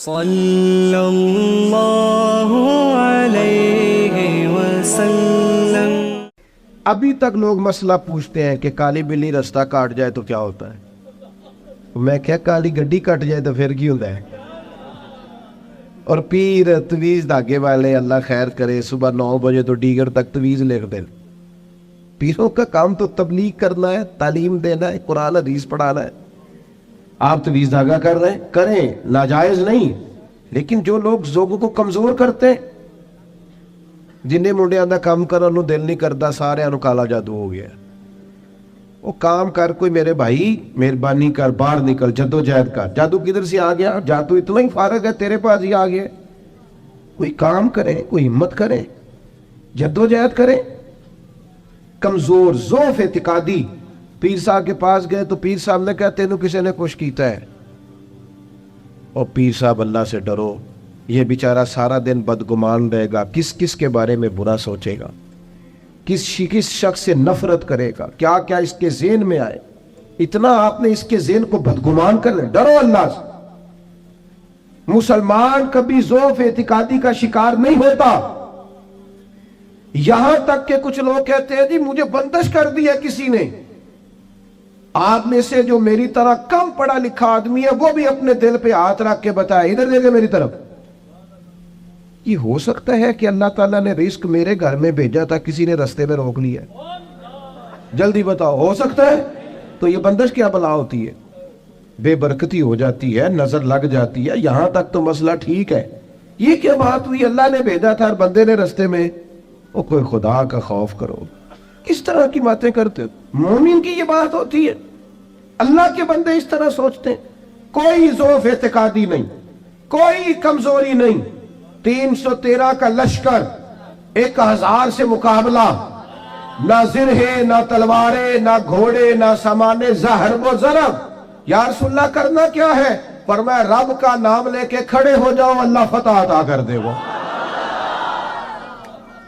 صلی اللہ علیہ وسلم۔ ابھی تک لوگ مسئلہ پوچھتے ہیں کہ کالی بلی رستہ کاٹ جائے تو کیا ہوتا ہے؟ میں کیا کالی گڈی کٹ جائے تو پھر کی ہوتا ہے؟ اور پیر تویز دھاگے والے اللہ خیر کرے صبح 9 بجے تو ڈیگر تک تویز لکھ دیں۔ پیروں کا کام تو تبلیغ کرنا ہے، تعلیم دینا ہے، قرآن حدیث پڑھانا ہے۔ آپ تویز دھاگا کر رہے ہیں، کریں، ناجائز نہیں، لیکن جو لوگ ذوق کو کمزور کرتے ہیں، جنہیں منڈیاں دا کام کرن نو دل نہیں کردا، سارے انو کالا جادو ہو گیا۔ وہ کام کر، کوئی میرے بھائی مہربانی کر، باہر نکل، جدوجہد کر۔ جادو کدھر سے آ گیا؟ جادو اتنا ہی فارغ ہے تیرے پاس ہی آ گیا۔ کوئی کام کرے، کوئی ہمت کرے، جدوجہد کرے۔ کمزور ضعف اعتقادی پیر صاحب کے پاس گئے تو پیر صاحب نے کہا تینوں کسی نے کچھ کیتا ہے؟ اور پیر صاحب اللہ سے ڈرو، یہ بیچارہ سارا دن بدگمان رہے گا، کس کس کے بارے میں برا سوچے گا، کس شخص سے نفرت کرے گا، کیا کیا اس کے ذہن میں آئے۔ اتنا آپ نے اس کے ذہن کو بدگمان کر لیں۔ ڈرو اللہ سے۔ مسلمان کبھی ضعف اعتقادی کا شکار نہیں ہوتا۔ یہاں تک کہ کچھ لوگ کہتے ہیں جی مجھے بندش کر دی ہے کسی نے۔ آپ میں سے جو میری طرح کم پڑھا لکھا آدمی ہے وہ بھی اپنے دل پہ ہاتھ رکھ کے بتائے، ادھر دیکھے میری طرف، یہ ہو سکتا ہے کہ اللہ تعالیٰ نے رزق میرے گھر میں بھیجا تھا، کسی نے رستے میں روک لیا ہے؟ جلدی بتاؤ، ہو سکتا ہے؟ تو یہ بندش کیا بلا ہوتی ہے؟ بے برکتی ہو جاتی ہے، نظر لگ جاتی ہے، یہاں تک تو مسئلہ ٹھیک ہے۔ یہ کیا بات ہوئی؟ اللہ نے بھیجا تھا اور بندے نے رستے میں۔ وہ کوئی خدا کا خوف کرو، کس طرح کی باتیں کرتے ہو؟ مومن کی یہ بات ہوتی ہے؟ اللہ کے بندے اس طرح سوچتے ہیں؟ کوئی ضعف اعتقادی نہیں، کوئی کمزوری نہیں۔ 313 کا لشکر، 1000 سے مقابلہ، نہ زرہیں، نہ تلواریں، نہ گھوڑے، نہ سامان زہر و ضرب۔ یا رسول اللہ کرنا کیا ہے؟ فرمایا رب کا نام لے کے کھڑے ہو جاؤ، اللہ فتح عطا کر دے گا۔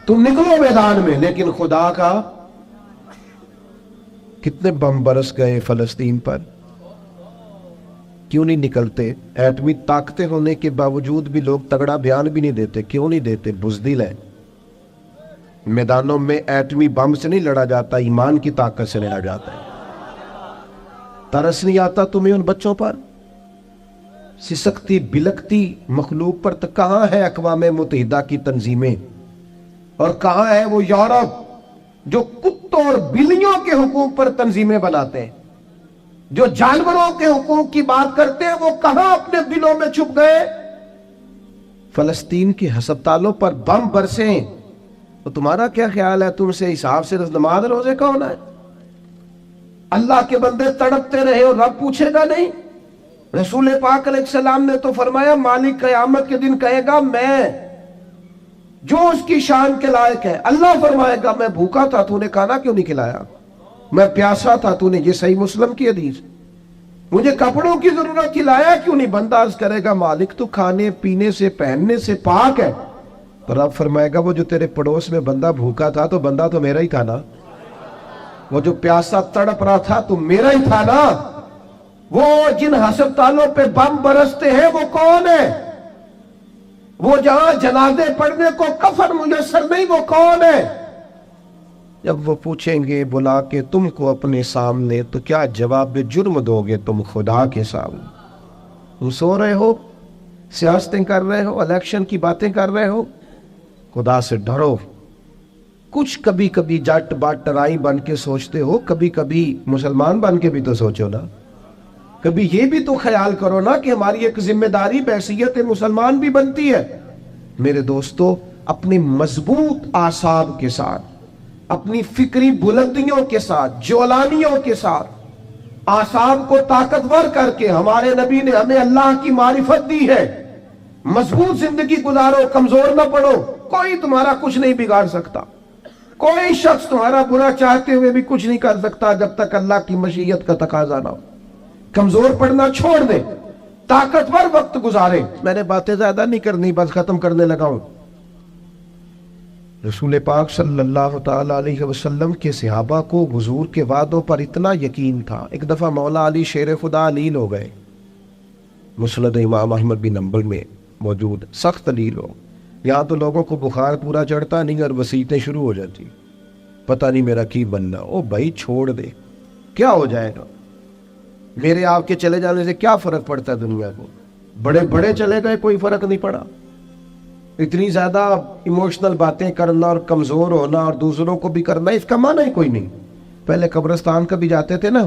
تم نکلو میدان میں، لیکن خدا کا۔ کتنے بم برس گئے فلسطین پر، کیوں نہیں نکلتے؟ ایٹمی طاقتیں ہونے کے باوجود بھی لوگ تگڑا بیان بھی نہیں دیتے۔ کیوں نہیں دیتے؟ بزدل ہیں۔ میدانوں میں ایٹمی بم سے نہیں لڑا جاتا، ایمان کی طاقت سے لڑا جاتا ہے۔ ترس نہیں آتا تمہیں ان بچوں پر؟ سسکتی بلکتی مخلوق پر؟ تو کہاں ہے اقوام متحدہ کی تنظیمیں؟ اور کہاں ہے وہ یورپ جو کتوں اور بلیوں کے حقوق پر تنظیمیں بناتے ہیں، جو جانوروں کے حقوق کی بات کرتے ہیں؟ وہ کہاں اپنے دلوں میں چھپ گئے؟ فلسطین کے ہسپتالوں پر بم برسیں تو تمہارا کیا خیال ہے؟ تم سے حساب سے نماز روزے کا ہونا ہے؟ اللہ کے بندے تڑپتے رہے اور رب پوچھے گا نہیں؟ رسول پاک علیہ السلام نے تو فرمایا مالک قیامت کے دن کہے گا میں جو اس کی شان کے لائق ہے۔ اللہ فرمائے گا میں بھوکا تھا، تو نے کھانا کیوں نہیں کھلایا؟ میں پیاسا تھا، تو نے، یہ صحیح مسلم کی حدیث، مجھے کپڑوں کی ضرورت تھی، لایا کیوں نہیں؟ بندہ عرض کرے گا مالک تو کھانے پینے سے پہننے سے پاک ہے۔ تو رب فرمائے گا وہ جو تیرے پڑوس میں بندہ بھوکا تھا تو بندہ تو میرا ہی تھا نا، وہ جو پیاسا تڑپ رہا تھا تو میرا ہی تھا نا۔ وہ جن ہسپتالوں پہ بم برستے ہیں وہ کون ہے؟ وہ جہاں جنازے پڑھنے کو کفن میسر نہیں، وہ کون ہے؟ جب وہ پوچھیں گے بلا کے تم کو اپنے سامنے، تو کیا جواب جرم دو گے تم خدا کے سامنے؟ تم سو رہے ہو، سیاستیں کر رہے ہو، الیکشن کی باتیں کر رہے ہو؟ خدا سے ڈرو۔ کچھ کبھی کبھی جٹ بات ٹرائی بن کے سوچتے ہو، کبھی کبھی مسلمان بن کے بھی تو سوچو نا۔ کبھی یہ بھی تو خیال کرو نا کہ ہماری ایک ذمہ داری بحیثیت مسلمان بھی بنتی ہے۔ میرے دوستو، اپنی مضبوط اعصاب کے ساتھ، اپنی فکری بلندیوں کے ساتھ، جولانیوں کے ساتھ، اعصاب کو طاقتور کر کے ہمارے نبی نے ہمیں اللہ کی معرفت دی ہے۔ مضبوط زندگی گزارو، کمزور نہ پڑو۔ کوئی تمہارا کچھ نہیں بگاڑ سکتا، کوئی شخص تمہارا برا چاہتے ہوئے بھی کچھ نہیں کر سکتا جب تک اللہ کی مشیت کا تقاضا نہ ہو۔ کمزور پڑنا چھوڑ دے، طاقتور وقت گزارے۔ میں نے باتیں زیادہ نہیں کرنی، بس ختم کرنے لگا ہوں۔ رسول پاک صلی اللہ تعالی علیہ وسلم کے صحابہ کو حضور کے وعدوں پر اتنا یقین تھا۔ ایک دفعہ مولا علی شیر خدا علیل ہو گئے، مسند امام احمد بن حنبل میں موجود، سخت دلیل ہو. یہاں تو لوگوں کو بخار پورا چڑھتا نہیں اور وسیعتیں شروع ہو جاتی، پتہ نہیں میرا کی بننا. او بھائی چھوڑ دے، کیا ہو جائے گا؟ میرے آپ کے چلے جانے سے کیا فرق پڑتا ہے دنیا کو؟ بڑے بڑے چلے گئے، کوئی فرق نہیں پڑا. اتنی زیادہ ایموشنل باتیں کرنا اور کمزور ہونا اور دوسروں کو بھی کرنا، اس کا معنی ہی کوئی نہیں. پہلے قبرستان کا بھی جاتے تھے نا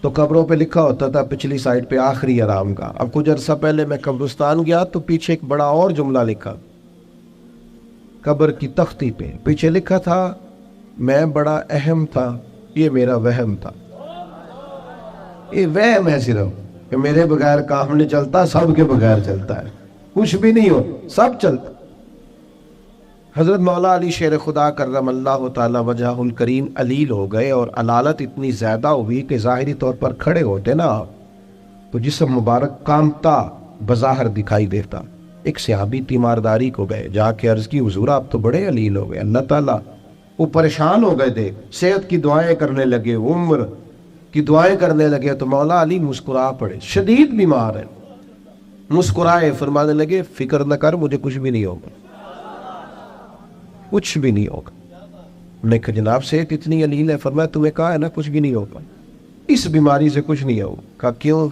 تو قبروں پہ لکھا ہوتا تھا پچھلی سائڈ پہ آخری آرام کا. اب کچھ عرصہ پہلے میں قبرستان گیا تو پیچھے ایک بڑا اور جملہ لکھا، قبر کی تختی پہ پیچھے لکھا تھا میں بڑا اہم تھا، یہ میرا وہم تھا. یہ وہم ہے صرف کہ میرے بغیر کام نہیں چلتا، سب کے بغیر چلتا ہے، کچھ بھی نہیں ہو سب چلتا. حضرت مولا علی شیر خدا کرم اللہ تعالی وجہ الکریم علیل ہو گئے اور علالت اتنی زیادہ ہوئی کہ ظاہری طور پر کھڑے ہوتے نا تو جسم مبارک کامتا بظاہر دکھائی دیتا. ایک صحابی تیمارداری کو گئے، جا کے عرض کی حضور آپ تو بڑے علیل ہو گئے. اللہ تعالیٰ وہ پریشان ہو گئے تھے، صحت کی دعائیں کرنے لگے، عمر کی دعائیں کرنے لگے تو مولا علی مسکرا پڑے، شدید بیمار ہیں، مسکرائے، فرمانے لگے فکر نہ کر، مجھے کچھ بھی نہیں ہوگا، کچھ بھی نہیں ہوگا. میں نے کہا جناب صحت اتنی علیل ہے؟ فرمایا تمہیں کہا ہے نا کچھ بھی نہیں ہوگا، اس بیماری سے کچھ نہیں ہوگا. کہا کیوں؟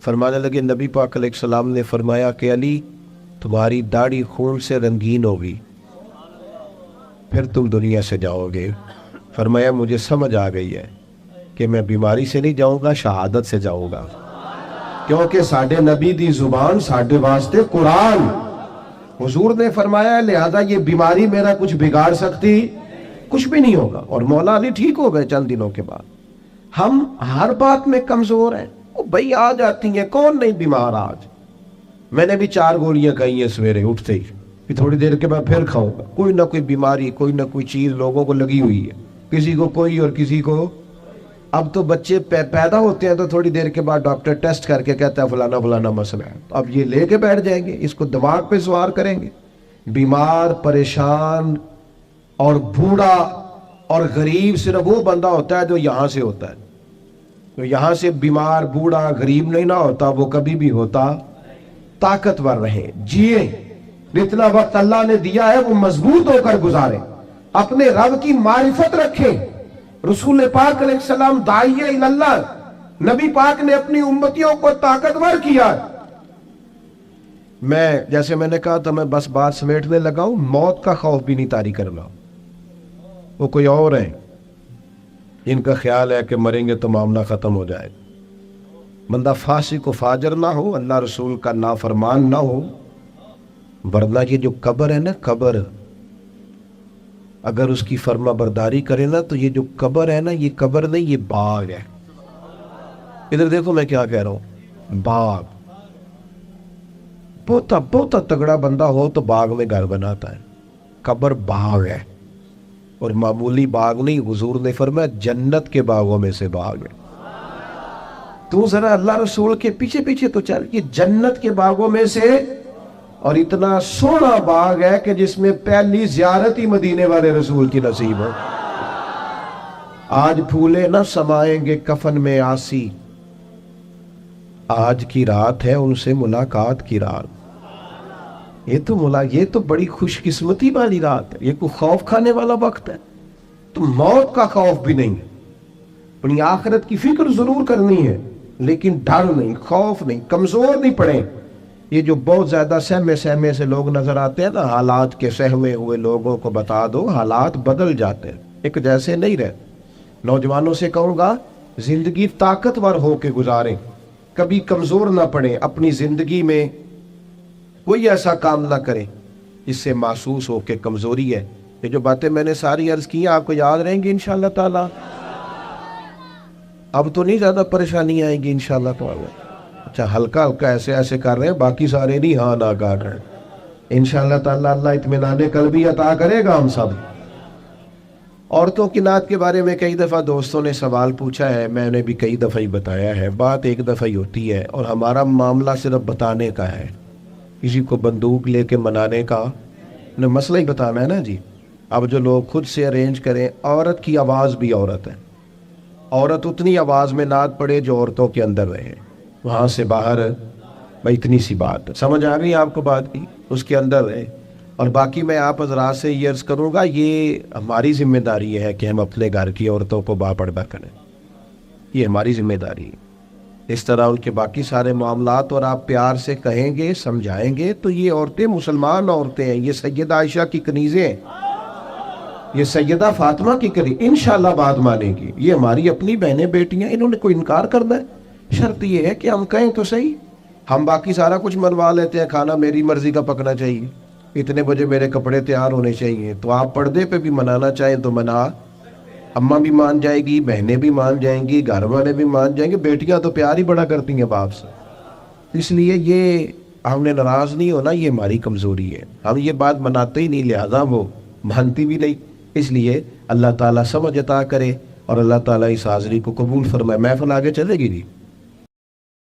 فرمانے لگے نبی پاک علیہ السلام نے فرمایا کہ علی تمہاری داڑھی خون سے رنگین ہوگی، پھر تم دنیا سے جاؤ گے. فرمایا مجھے سمجھ آ گئی ہے کہ میں بیماری سے نہیں جاؤں گا، شہادت سے جاؤں گا، کیونکہ ساڈے نبی دی زبان ساڈے واسطے قرآن. حضور نے فرمایا لہذا یہ بیماری میرا کچھ بگاڑ سکتی کچھ بھی نہیں ہوگا. اور مولا علی ٹھیک ہو گئے چند دنوں کے بعد. ہم ہر بات میں کمزور ہیں، وہ بھائی آ جاتی ہیں، کون نہیں بیمار آج؟ میں نے بھی 4 گولیاں کھائی ہیں سویرے اٹھتے ہی، پھر تھوڑی دیر کے بعد پھر کھاؤں گا. کوئی نہ کوئی بیماری، کوئی نہ کوئی چیز لوگوں کو لگی ہوئی ہے، کسی کو کوئی اور کسی کو. اب تو بچے پیدا ہوتے ہیں تو تھوڑی دیر کے بعد ڈاکٹر ٹیسٹ کر کے کہتا ہے فلانا فلانا مسئلہ ہے، اب یہ لے کے بیٹھ جائیں گے، اس کو دماغ پہ سوار کریں گے. بیمار، پریشان اور بوڑھا اور غریب صرف وہ بندہ ہوتا ہے جو یہاں سے ہوتا ہے. تو یہاں سے بیمار، بوڑھا، غریب نہیں نہ ہوتا، وہ کبھی بھی ہوتا. طاقتور رہیں، جیے، جتنا وقت اللہ نے دیا ہے وہ مضبوط ہو کر گزاریں، اپنے رب کی معرفت رکھیں. رسول پاک علیہ السلام داعیہ اللہ، نبی پاک نے اپنی امتیوں کو طاقتور کیا. جیسے میں نے کہا تھا میں بس بات سمیٹنے لگا ہوں، موت کا خوف بھی نہیں طاری کرنا. وہ کوئی اور ہیں جن کا خیال ہے کہ مریں گے تو معاملہ ختم ہو جائے. بندہ فاسق و فاجر نہ ہو، اللہ رسول کا نافرمان نہ ہو، ورنہ یہ جو قبر ہے نا، قبر اگر اس کی فرما برداری کرے نا تو یہ جو قبر ہے نا، یہ قبر نہیں، یہ باغ ہے. ادھر دیکھو میں کیا کہہ رہا ہوں، باغ. بہت تگڑا بندہ ہو تو باغ میں گھر بناتا ہے. قبر باغ ہے، اور معمولی باغ نہیں. حضور نے فرمایا جنت کے باغوں میں سے باغ ہے. تو ذرا اللہ رسول کے پیچھے پیچھے تو چل، یہ جنت کے باغوں میں سے، اور اتنا سونا باغ ہے کہ جس میں پہلی زیارت ہی مدینے والے رسول کی نصیب ہو. آج پھولے نہ سمائیں گے کفن میں آسی، آج کی رات ہے ان سے ملاقات کی رات. یہ تو بڑی خوش قسمتی والی رات ہے، یہ کوئی خوف کھانے والا وقت ہے. تو موت کا خوف بھی نہیں ہے، اپنی آخرت کی فکر ضرور کرنی ہے، لیکن ڈر نہیں، خوف نہیں، کمزور نہیں پڑے. یہ جو بہت زیادہ سہمے سے لوگ نظر آتے ہیں نا، حالات کے سہمے ہوئے لوگوں کو بتا دو حالات بدل جاتے ہیں، ایک جیسے نہیں رہتے. نوجوانوں سے کہوں گا زندگی طاقتور ہو کے گزاریں، کبھی کمزور نہ پڑے. اپنی زندگی میں کوئی ایسا کام نہ کریں جس سے محسوس ہو کہ کمزوری ہے. یہ جو باتیں میں نے ساری عرض کی ہیں آپ کو یاد رہیں گی انشاءاللہ تعالی. اب تو نہیں زیادہ پریشانی آئیں گی انشاءاللہ تعالی. اچھا ہلکا ایسے کر رہے ہیں، باقی سارے نہیں ہاں نہ کر رہے. انشاءاللہ تعالی اللہ اطمینان قلبی عطا کرے گا ہم سب. عورتوں کی نعت کے بارے میں کئی دفعہ دوستوں نے سوال پوچھا ہے، میں نے بھی کئی دفعہ ہی بتایا ہے. بات ایک دفعہ ہی ہوتی ہے اور ہمارا معاملہ صرف بتانے کا ہے، کسی کو بندوق لے کے منانے کا مسئلہ ہی بتانا ہے نا جی. اب جو لوگ خود سے ارینج کریں، عورت کی آواز بھی عورت ہے، عورت اتنی آواز میں نعت پڑے جو عورتوں کے اندر رہے. وہاں سے باہر بھائی اتنی سی بات سمجھ آ گئی آپ کو بات کی، اس کے اندر ہے۔ اور باقی میں آپ حضرات سے یہ عرض کروں گا، یہ ہماری ذمہ داری ہے کہ ہم اپنے گھر کی عورتوں کو باپردہ کریں، یہ ہماری ذمہ داری ہے۔ اس طرح ان کے باقی سارے معاملات اور آپ پیار سے کہیں گے، سمجھائیں گے تو یہ عورتیں مسلمان عورتیں ہیں، یہ سیدہ عائشہ کی کنیزیں ہیں، یہ سیدہ فاطمہ کی کنیز انشاءاللہ بات مانے گی، یہ ہماری اپنی بہنیں بیٹیاں، انہوں نے کوئی انکار کرنا ہے؟ شرط یہ ہے کہ ہم کہیں تو صحیح، ہم باقی سارا کچھ منوا لیتے ہیں، کھانا میری مرضی کا پکنا چاہیے، اتنے بجے میرے کپڑے تیار ہونے چاہیے، تو آپ پردے پہ بھی منانا چاہیں تو منا، اماں بھی مان جائے گی، بہنیں بھی مان جائیں گی، گھر والے بھی مان جائیں گے، بیٹیاں تو پیار ہی بڑا کرتی ہیں باپ سے۔ اس لیے یہ ہم نے ناراض نہیں ہونا، یہ ہماری کمزوری ہے، ہم یہ بات مناتے ہی نہیں، لہذا وہ مانتی بھی نہیں۔ اس لیے اللہ تعالیٰ سمجھ عطا کرے اور اللہ تعالیٰ اس حاضری کو قبول فرمائے۔ محفل آگے چلے گی جی؟